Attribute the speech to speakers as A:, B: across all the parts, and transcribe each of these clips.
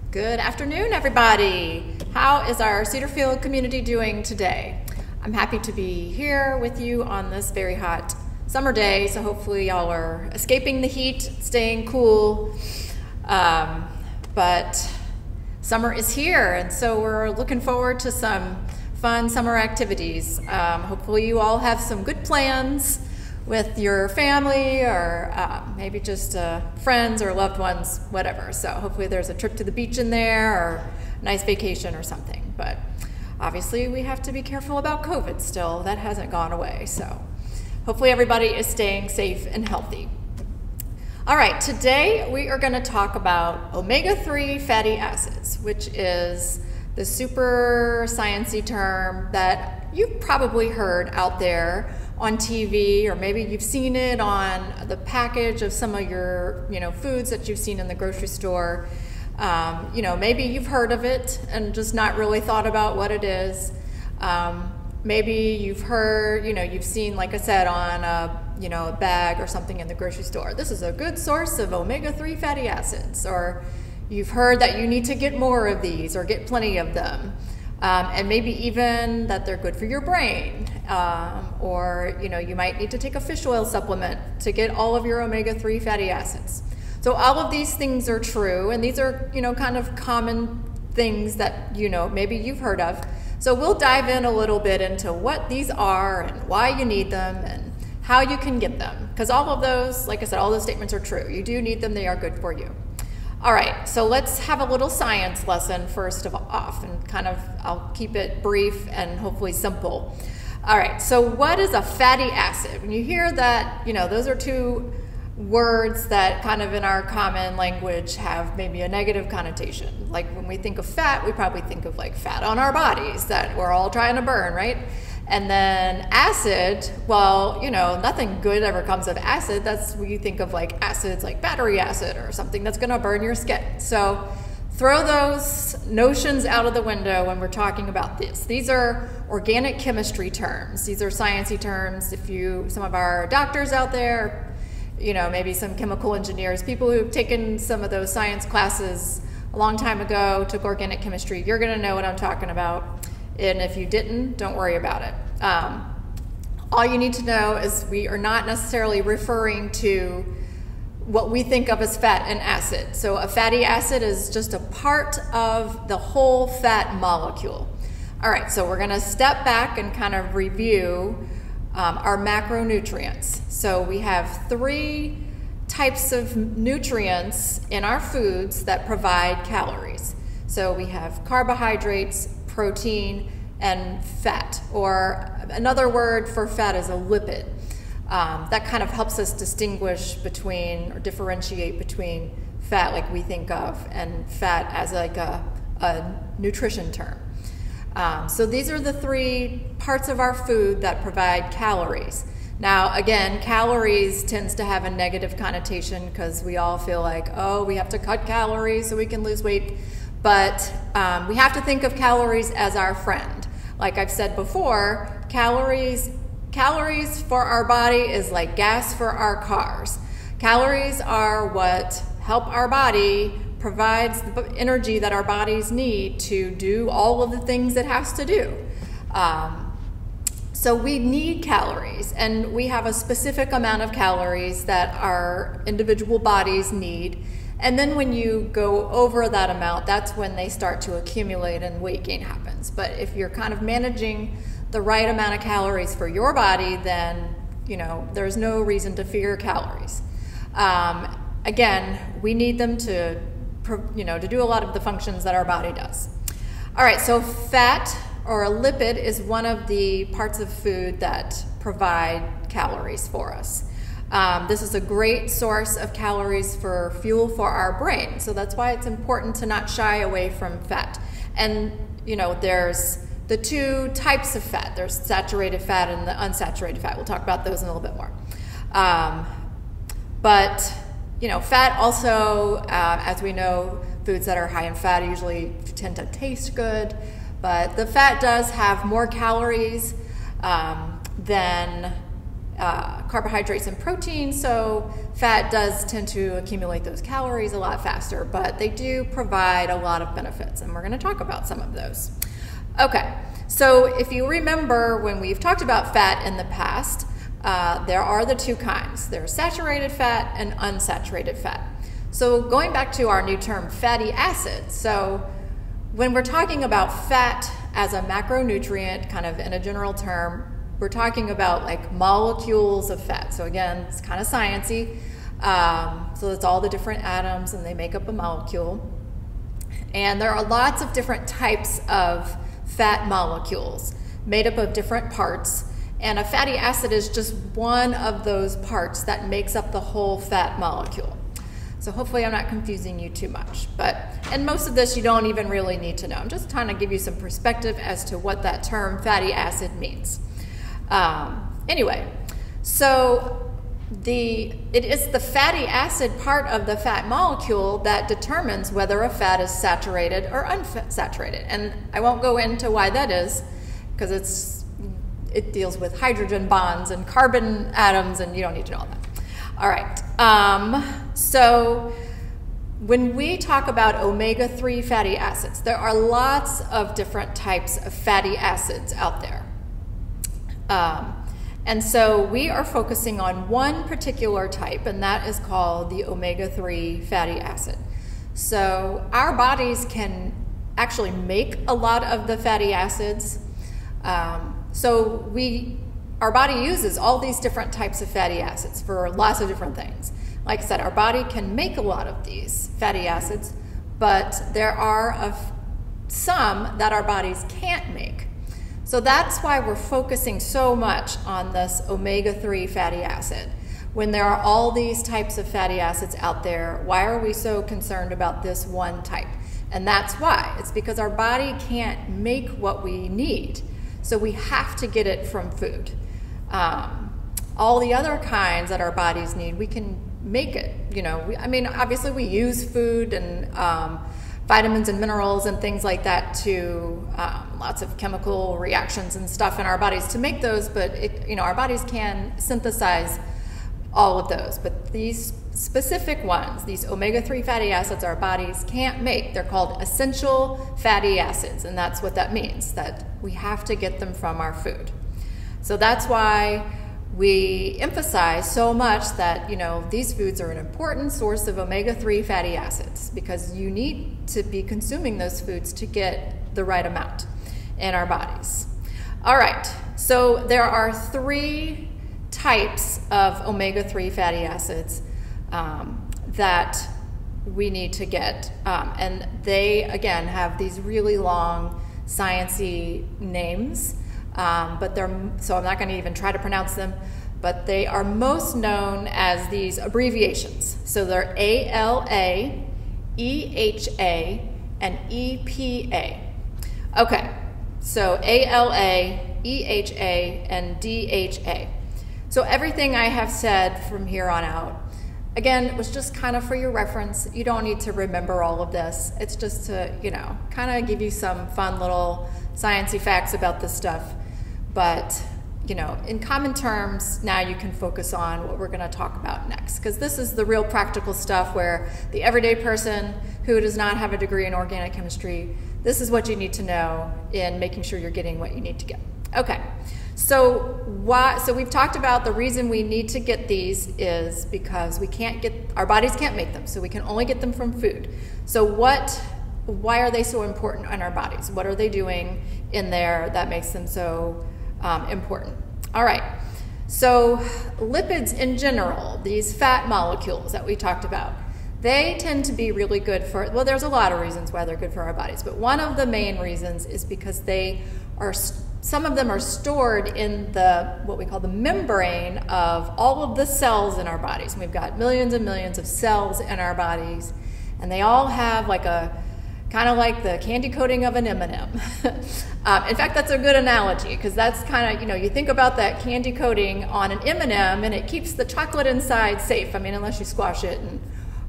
A: Good afternoon, everybody. How is our Cedarfield community doing today? I'm happy to be here with you on this very hot summer day, so hopefully y'all are escaping the heat, staying cool. But summer is here, and so we're looking forward to some fun summer activities. Hopefully you all have some good plans with your family or maybe just friends or loved ones, whatever. So hopefully there's a trip to the beach in there or a nice vacation or something. But obviously we have to be careful about COVID still. That hasn't gone away. So hopefully everybody is staying safe and healthy. All right, today we are going to talk about omega-3 fatty acids, which is the super sciencey term that you've probably heard out there on TV, or maybe you've seen it on the package of some of your foods that you've seen in the grocery store. Maybe you've heard of it and just not really thought about what it is. Maybe you've heard, you've seen, like I said, on a bag or something in the grocery store. This is a good source of omega-3 fatty acids. Or you've heard that you need to get more of these or get plenty of them. And maybe even that they're good for your brain. Or you might need to take a fish oil supplement to get all of your omega-3 fatty acids. So all of these things are true, and these are kind of common things that maybe you've heard of. So we'll dive in a little bit into what these are and why you need them and how you can get them. Because all of those, like I said, all those statements are true. You do need them, they are good for you. All right, so let's have a little science lesson first off, and I'll keep it brief and hopefully simple. All right, so what is a fatty acid? When you hear that, those are two words that kind of in our common language have maybe a negative connotation. Like when we think of fat, we probably think of like fat on our bodies that we're all trying to burn, right? And then acid, well, nothing good ever comes of acid. That's when you think of like acids like battery acid or something that's gonna burn your skin. So throw those notions out of the window when we're talking about this. These are organic chemistry terms. These are sciencey terms. Some of our doctors out there, maybe some chemical engineers, people who've taken some of those science classes a long time ago, took organic chemistry, you're gonna know what I'm talking about. And if you didn't, don't worry about it. All you need to know is we are not necessarily referring to what we think of as fat and acid. So a fatty acid is just a part of the whole fat molecule. All right, so we're gonna step back and kind of review our macronutrients. So we have 3 types of nutrients in our foods that provide calories. So we have carbohydrates, protein, and fat, or another word for fat is a lipid. That kind of helps us distinguish between or differentiate between fat like we think of and fat as like a nutrition term. So these are the 3 parts of our food that provide calories. Now, again, calories tends to have a negative connotation because we all feel like, oh, we have to cut calories so we can lose weight. But we have to think of calories as our friend. Like I've said before, calories for our body is like gas for our cars. Calories are what help our body, provides the energy that our bodies need to do all of the things it has to do. So we need calories, and we have a specific amount of calories that our individual bodies need. And then when you go over that amount, that's when they start to accumulate and weight gain happens. But if you're kind of managing the right amount of calories for your body, then there's no reason to fear calories. Again, we need them to do a lot of the functions that our body does. All right, so fat or a lipid is one of the parts of food that provide calories for us. This is a great source of calories for fuel for our brain. So that's why it's important to not shy away from fat. And, there's the 2 types of fat. There's saturated fat and the unsaturated fat. We'll talk about those in a little bit more. But fat also, as we know, foods that are high in fat usually tend to taste good. But the fat does have more calories than carbohydrates and protein, so fat does tend to accumulate those calories a lot faster, but they do provide a lot of benefits, and we're going to talk about some of those. Okay, so if you remember when we've talked about fat in the past, there are the two kinds. There's saturated fat and unsaturated fat. So going back to our new term, fatty acids. So when we're talking about fat as a macronutrient, kind of in a general term, we're talking about like molecules of fat. So again, it's kind of sciencey. So it's all the different atoms and they make up a molecule. And there are lots of different types of fat molecules made up of different parts. And a fatty acid is just one of those parts that makes up the whole fat molecule. So hopefully I'm not confusing you too much. And most of this you don't even really need to know. I'm just trying to give you some perspective as to what that term fatty acid means. Anyway, so it is the fatty acid part of the fat molecule that determines whether a fat is saturated or unsaturated. And I won't go into why that is, because it deals with hydrogen bonds and carbon atoms, and you don't need to know all that. All right, so when we talk about omega-3 fatty acids, there are lots of different types of fatty acids out there. And so we are focusing on one particular type, and that is called the omega-3 fatty acid. So our bodies can actually make a lot of the fatty acids. Our body uses all these different types of fatty acids for lots of different things. Like I said, our body can make a lot of these fatty acids, but there are some that our bodies can't make. So that's why we're focusing so much on this omega-3 fatty acid. When there are all these types of fatty acids out there, why are we so concerned about this one type? And that's why. It's because our body can't make what we need. So we have to get it from food. All the other kinds that our bodies need, we can make it. Obviously we use food and vitamins and minerals and things like that to lots of chemical reactions and stuff in our bodies to make those, but our bodies can synthesize all of those. But these specific ones, these omega-3 fatty acids, our bodies can't make. They're called essential fatty acids, and that's what that means, that we have to get them from our food. So that's why we emphasize so much that, these foods are an important source of omega-3 fatty acids, because you need to be consuming those foods to get the right amount in our bodies. All right, so there are 3 types of omega-3 fatty acids that we need to get. And they, again, have these really long sciencey names. So I'm not going to even try to pronounce them, but they are most known as these abbreviations. So they're ALA, EHA, and EPA. Okay, so ALA, EHA, and DHA. So everything I have said from here on out, again, it was just kind of for your reference. You don't need to remember all of this. It's just to, kind of give you some fun little sciencey facts about this stuff. But, in common terms, now you can focus on what we're going to talk about next, because this is the real practical stuff where the everyday person who does not have a degree in organic chemistry, this is what you need to know in making sure you're getting what you need to get. Okay, so we've talked about the reason we need to get these is because our bodies can't make them, so we can only get them from food. So why are they so important in our bodies? What are they doing in there that makes them so important? All right, so lipids in general, these fat molecules that we talked about, they tend to be really good there's a lot of reasons why they're good for our bodies, but one of the main reasons is because some of them are stored in what we call the membrane of all of the cells in our bodies. And we've got millions and millions of cells in our bodies, and they all have kind of like the candy coating of an M&M. In fact, that's a good analogy, because that's kind of, you think about that candy coating on an M&M, and it keeps the chocolate inside safe. Unless you squash it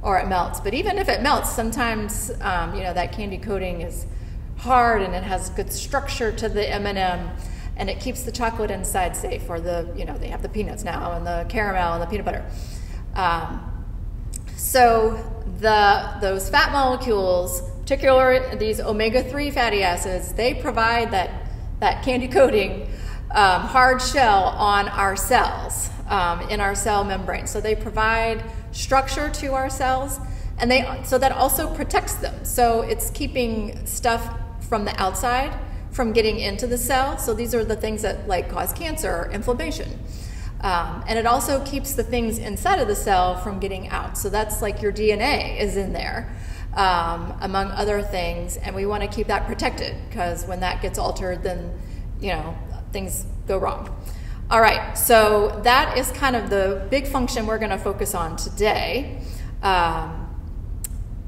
A: or it melts. But even if it melts, sometimes, that candy coating is hard and it has good structure to the M&M. and it keeps the chocolate inside safe, or they have the peanuts now, and the caramel and the peanut butter. So those fat molecules, particularly these omega-3 fatty acids, they provide that candy coating hard shell on our cells, in our cell membrane. So they provide structure to our cells, and so that also protects them. So it's keeping stuff from the outside from getting into the cell. So these are the things that cause cancer or inflammation. And it also keeps the things inside of the cell from getting out. So that's like your DNA is in there, among other things. And we want to keep that protected, because when that gets altered, then, things go wrong. All right, so that is kind of the big function we're going to focus on today.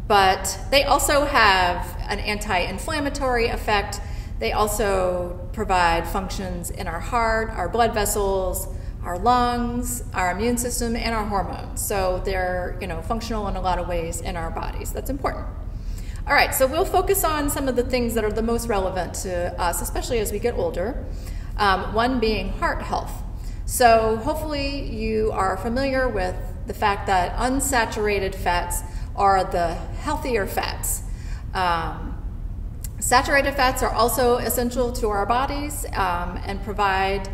A: But they also have an anti-inflammatory effect. They also provide functions in our heart, our blood vessels, our lungs, our immune system, and our hormones. So they're, functional in a lot of ways in our bodies. That's important. All right, so we'll focus on some of the things that are the most relevant to us, especially as we get older. One being heart health. So hopefully you are familiar with the fact that unsaturated fats are the healthier fats. Saturated fats are also essential to our bodies and provide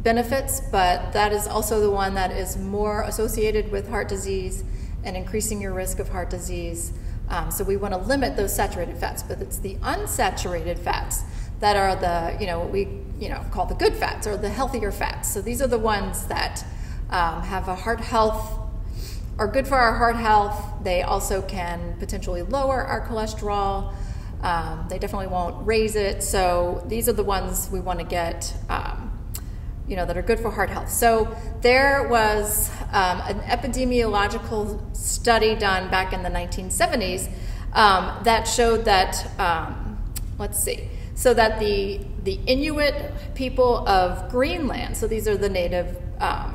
A: benefits, but that is also the one that is more associated with heart disease and increasing your risk of heart disease. So we want to limit those saturated fats, but it's the unsaturated fats that are the, what we call the good fats, or the healthier fats. So these are the ones that have a heart health, are good for our heart health. They also can potentially lower our cholesterol. They definitely won't raise it. So these are the ones we want to get, that are good for heart health. So there was an epidemiological study done back in the 1970s that showed that, so that the Inuit people of Greenland, so these are the native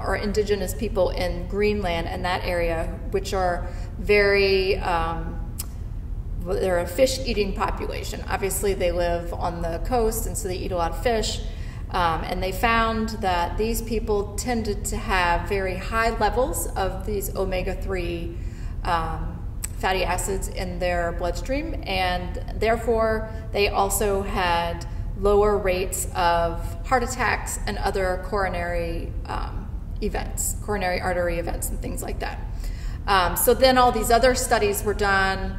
A: or indigenous people in Greenland and that area, which are very, they're a fish-eating population. Obviously, they live on the coast, and so they eat a lot of fish. And they found that these people tended to have very high levels of these omega-3 fatty acids in their bloodstream, and therefore they also had lower rates of heart attacks and other coronary events, coronary artery events and things like that. So then all these other studies were done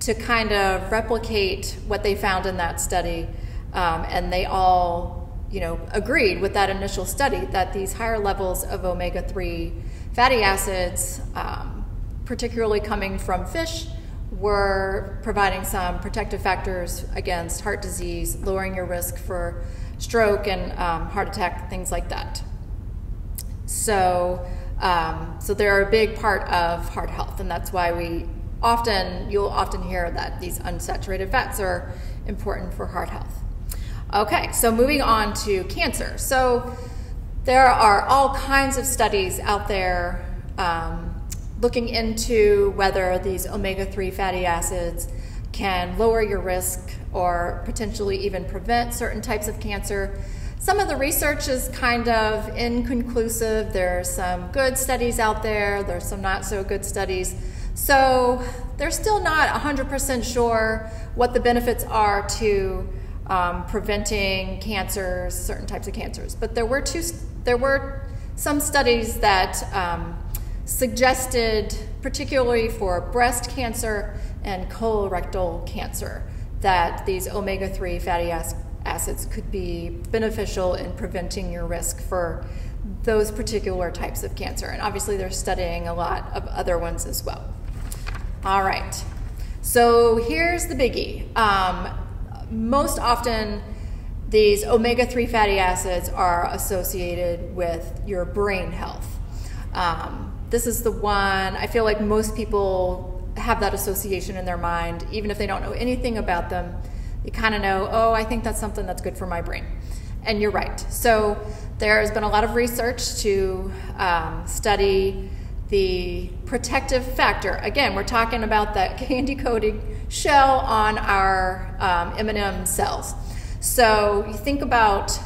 A: to kind of replicate what they found in that study, and they all agreed with that initial study that these higher levels of omega-3 fatty acids, particularly coming from fish, were providing some protective factors against heart disease, lowering your risk for stroke and heart attack, things like that. So, so they're a big part of heart health, and that's why you'll often hear that these unsaturated fats are important for heart health. Okay, so moving on to cancer. So there are all kinds of studies out there looking into whether these omega-3 fatty acids can lower your risk or potentially even prevent certain types of cancer. Some of the research is kind of inconclusive. There are some good studies out there. There's some not so good studies. So they're still not 100% sure what the benefits are to preventing cancers, certain types of cancers. But there were some studies that suggested, particularly for breast cancer and colorectal cancer, that these omega-3 fatty acids could be beneficial in preventing your risk for those particular types of cancer. And obviously they're studying a lot of other ones as well. All right, so here's the biggie. Most often, these omega-3 fatty acids are associated with your brain health. This is the one, I feel like most people have that association in their mind, even if they don't know anything about them. They kind of know, oh, I think that's something that's good for my brain. And you're right. So there's been a lot of research to study the protective factor. Again, we're talking about that candy coating shell on our M&M cells. So you think about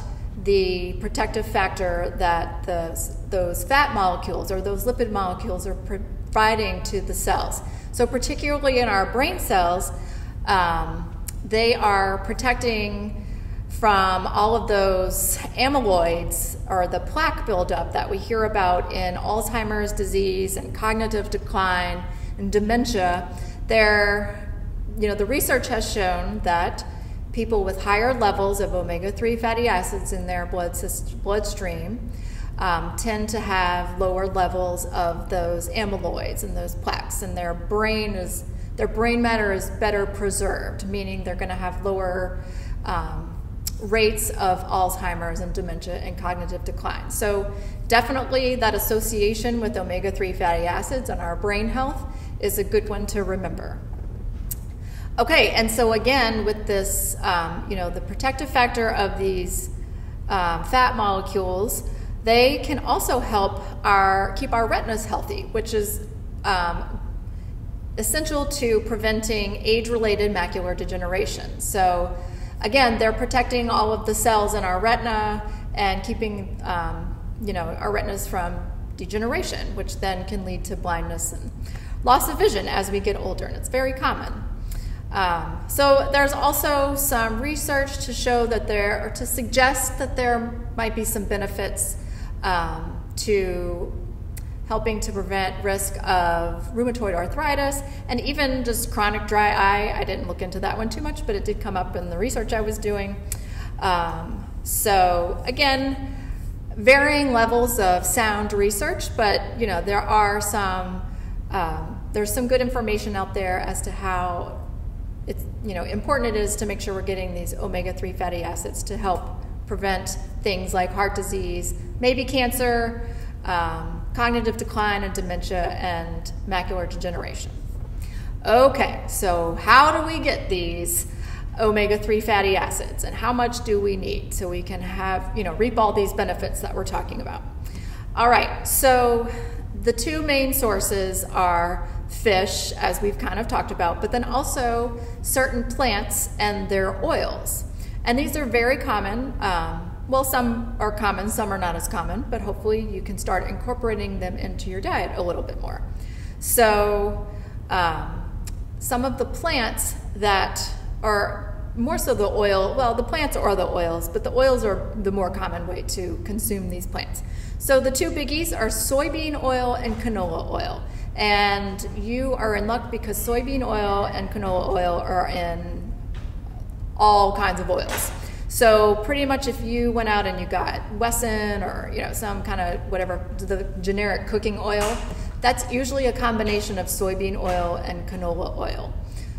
A: the protective factor that those fat molecules or those lipid molecules are providing to the cells. So particularly in our brain cells, they are protecting from all of those amyloids or the plaque buildup that we hear about in Alzheimer's disease and cognitive decline and dementia. The research has shown that people with higher levels of omega-3 fatty acids in their bloodstream tend to have lower levels of those amyloids and those plaques, and their brain matter is better preserved, meaning they're going to have lower rates of Alzheimer's and dementia and cognitive decline. So definitely that association with omega-3 fatty acids and our brain health is a good one to remember. Okay, and so again, with this, the protective factor of these fat molecules, they can also help keep our retinas healthy, which is essential to preventing age-related macular degeneration. So again, they're protecting all of the cells in our retina and keeping our retinas from degeneration, which then can lead to blindness and loss of vision as we get older, and it's very common. So there's also some research to show that to suggest that there might be some benefits to helping to prevent risk of rheumatoid arthritis and even just chronic dry eye. I didn't look into that one too much, but it did come up in the research I was doing. So again, varying levels of sound research, but there are there's some good information out there as to how important it is to make sure we're getting these omega-3 fatty acids to help prevent things like heart disease, maybe cancer, cognitive decline and dementia, and macular degeneration. Okay, so how do we get these omega-3 fatty acids, and how much do we need so we can have, reap all these benefits that we're talking about? All right, so the two main sources are fish, as we've kind of talked about, but then also certain plants and their oils. And these are very common. Well, some are common, some are not as common, but hopefully you can start incorporating them into your diet a little bit more. So some of the plants that are more so the oil, well, the plants are the oils, but the oils are the more common way to consume these plants. So the two biggies are soybean oil and canola oil. And you are in luck because soybean oil and canola oil are in all kinds of oils. So pretty much if you went out and you got Wesson or some kind of whatever, the generic cooking oil, that's usually a combination of soybean oil and canola oil.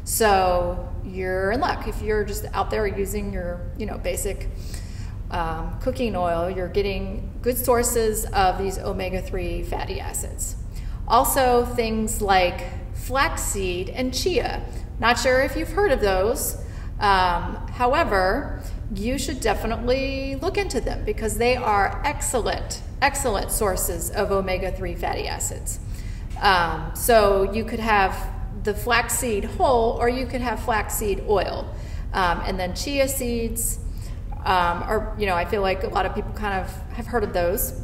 A: So you're in luck if you're just out there using your basic cooking oil. You're getting good sources of these omega-3 fatty acids. Also things like flaxseed and chia. Not sure if you've heard of those. However, you should definitely look into them because they are excellent sources of omega-3 fatty acids. So you could have the flaxseed whole, or you could have flaxseed oil. And then chia seeds, I feel like a lot of people kind of have heard of those,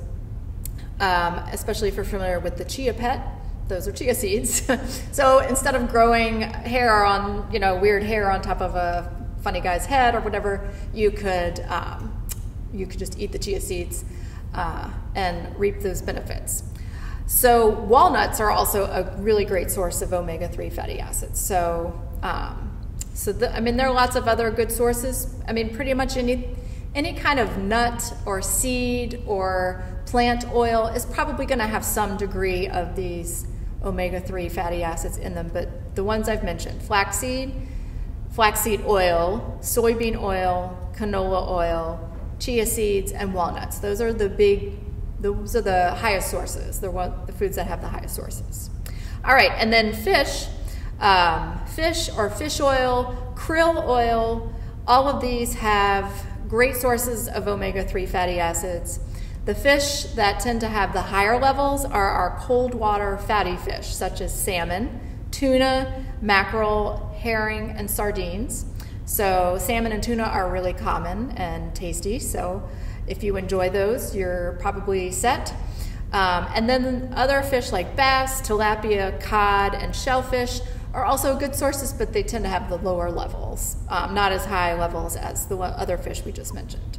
A: especially if you're familiar with the chia pet. Those are chia seeds. So instead of growing hair on, weird hair on top of a funny guy's head or whatever, you could just eat the chia seeds and reap those benefits. So walnuts are also a really great source of omega-3 fatty acids. So, there are lots of other good sources. Pretty much any kind of nut or seed or plant oil is probably going to have some degree of these omega-3 fatty acids in them, but the ones I've mentioned, flaxseed oil, soybean oil, canola oil, chia seeds, and walnuts. Those are the highest sources, the foods that have the highest sources. All right, and then fish or fish oil, krill oil, all of these have great sources of omega-3 fatty acids. The fish that tend to have the higher levels are our cold water fatty fish, such as salmon, tuna, mackerel, herring, and sardines. So salmon and tuna are really common and tasty. So if you enjoy those, you're probably set. And then other fish like bass, tilapia, cod, and shellfish are also good sources, but they tend to have the lower levels, not as high levels as the other fish we just mentioned.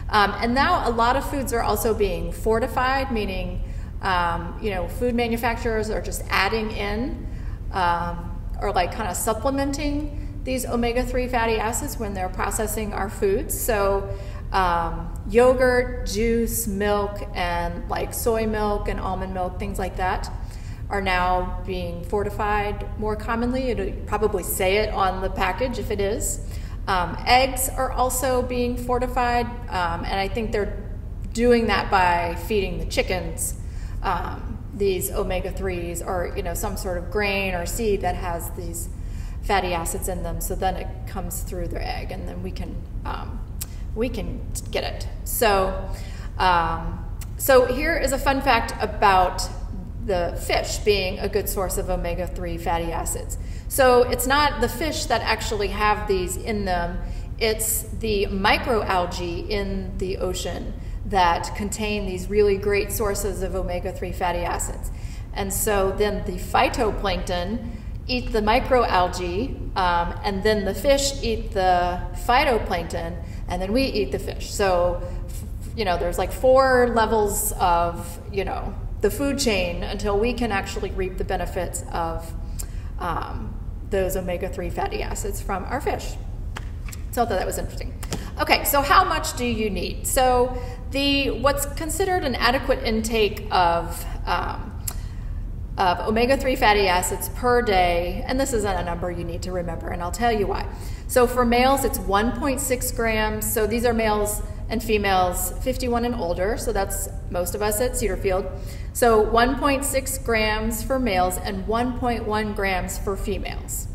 A: And now a lot of foods are also being fortified, meaning food manufacturers are just adding in or like kind of supplementing these omega-3 fatty acids when they're processing our foods. So yogurt, juice, milk, and like soy milk and almond milk, things like that, are now being fortified more commonly. It'll probably say it on the package if it is. Eggs are also being fortified, and I think they're doing that by feeding the chickens these omega-3s or some sort of grain or seed that has these fatty acids in them. So then it comes through their egg, and then we can get it. So here is a fun fact about the fish being a good source of omega-3 fatty acids. So it's not the fish that actually have these in them, it's the microalgae in the ocean that contain these really great sources of omega-3 fatty acids. And so then the phytoplankton eat the microalgae, and then the fish eat the phytoplankton, and then we eat the fish. So, there's like 4 levels of, the food chain until we can actually reap the benefits of those omega-3 fatty acids from our fish. So I thought that was interesting. Okay, so how much do you need? So what's considered an adequate intake of omega-3 fatty acids per day, and this isn't a number you need to remember, and I'll tell you why. So for males, it's 1.6 grams. So these are males and females 51 and older, so that's most of us at Cedarfield. So 1.6 grams for males and 1.1 grams for females.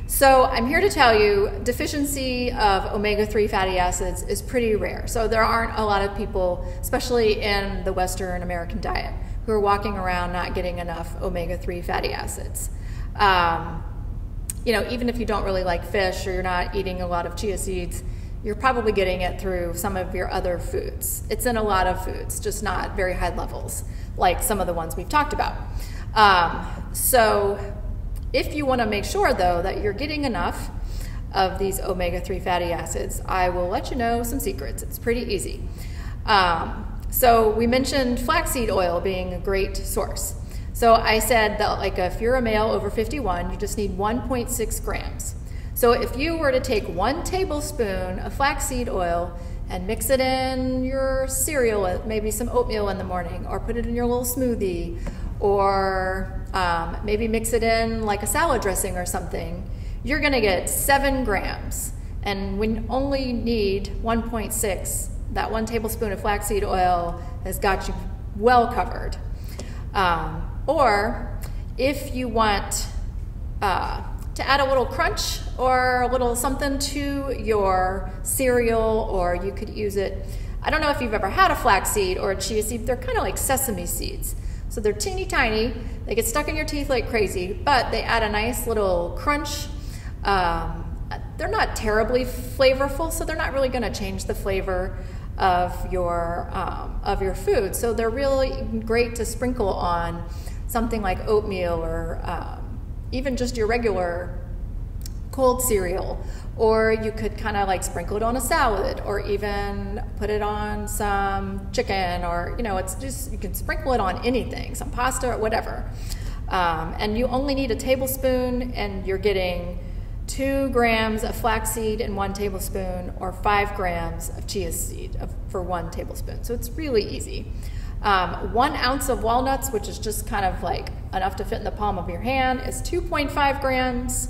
A: So I'm here to tell you deficiency of omega-3 fatty acids is pretty rare. So there aren't a lot of people, especially in the Western American diet, who are walking around not getting enough omega-3 fatty acids. Even if you don't really like fish or you're not eating a lot of chia seeds, you're probably getting it through some of your other foods. It's in a lot of foods, just not very high levels, like some of the ones we've talked about. So if you want to make sure, though, that you're getting enough of these omega-3 fatty acids, I will let you know some secrets. It's pretty easy. So we mentioned flaxseed oil being a great source. So I said that if you're a male over 51, you just need 1.6 grams. So if you were to take 1 tablespoon of flaxseed oil and mix it in your cereal with maybe some oatmeal in the morning, or put it in your little smoothie, or maybe mix it in like a salad dressing or something, you're gonna get 7 grams. And we only need 1.6. That 1 tablespoon of flaxseed oil has got you well covered. Or if you want to add a little crunch or a little something to your cereal, or you could use it, I don't know if you've ever had a flaxseed or a chia seed, they're kind of like sesame seeds. So they're teeny tiny, they get stuck in your teeth like crazy, but they add a nice little crunch. They're not terribly flavorful, so they're not really gonna change the flavor of your food. So they're really great to sprinkle on something like oatmeal, or even just your regular cold cereal, or you could kind of sprinkle it on a salad, or even put it on some chicken, or it's just, you can sprinkle it on anything, some pasta or whatever. And you only need a tablespoon, and you're getting 2 grams of flaxseed in 1 tablespoon, or 5 grams of chia seed for 1 tablespoon. So it's really easy. 1 ounce of walnuts, which is just kind of enough to fit in the palm of your hand, is 2.5 grams.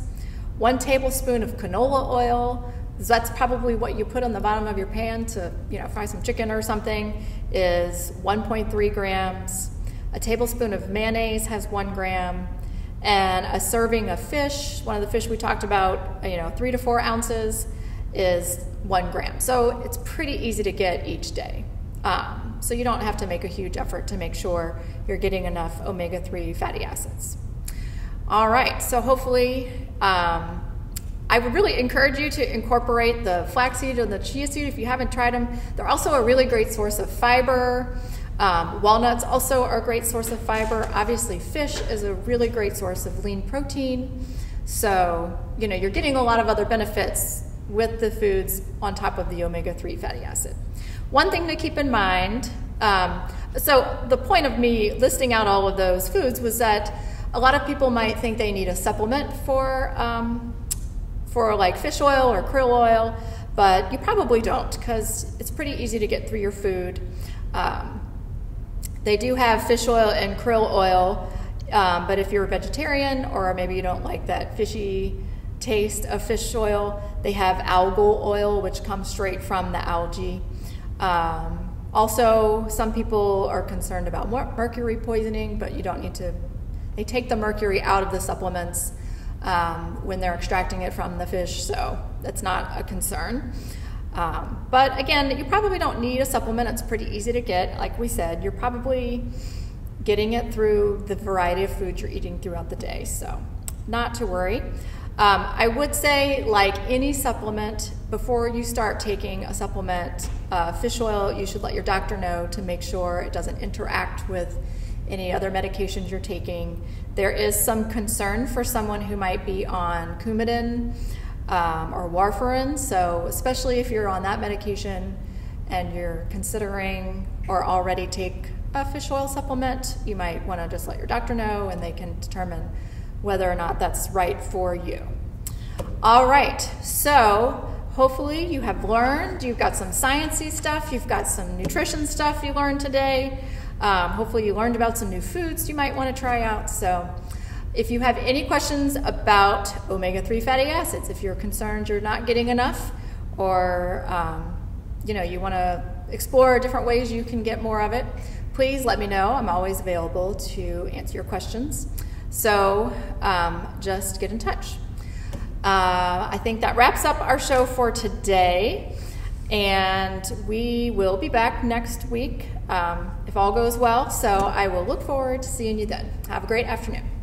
A: 1 tablespoon of canola oil, that's probably what you put on the bottom of your pan to fry some chicken or something, is 1.3 grams. A tablespoon of mayonnaise has 1 gram. And a serving of fish, one of the fish we talked about, 3 to 4 ounces, is 1 gram. So it's pretty easy to get each day. So you don't have to make a huge effort to make sure you're getting enough omega-3 fatty acids. All right, so hopefully I would really encourage you to incorporate the flaxseed and the chia seed if you haven't tried them. They're also a really great source of fiber. Walnuts also are a great source of fiber. Obviously, fish is a really great source of lean protein. So, you're getting a lot of other benefits with the foods on top of the omega-3 fatty acid. One thing to keep in mind, so the point of me listing out all of those foods was that a lot of people might think they need a supplement for like fish oil or krill oil, but you probably don't, because it's pretty easy to get through your food. They do have fish oil and krill oil, but if you're a vegetarian or maybe you don't like that fishy taste of fish oil, they have algal oil, which comes straight from the algae. Also, some people are concerned about mercury poisoning, but you don't need to. They take the mercury out of the supplements when they're extracting it from the fish, so that's not a concern. But again, you probably don't need a supplement. It's pretty easy to get. Like we said, you're probably getting it through the variety of foods you're eating throughout the day, so not to worry. I would say, like any supplement, before you start taking a supplement, fish oil, you should let your doctor know to make sure it doesn't interact with any other medications you're taking. There is some concern for someone who might be on Coumadin or warfarin, so especially if you're on that medication and you're considering or already take a fish oil supplement, you might want to just let your doctor know and they can determine whether or not that's right for you. All right, so hopefully you have learned, you've got some sciencey stuff, you've got some nutrition stuff you learned today. Hopefully you learned about some new foods you might want to try out. So if you have any questions about omega-3 fatty acids, if you're concerned you're not getting enough, or you want to explore different ways you can get more of it, please let me know. I'm always available to answer your questions. So just get in touch. I think that wraps up our show for today, and we will be back next week if all goes well. So I will look forward to seeing you then. Have a great afternoon.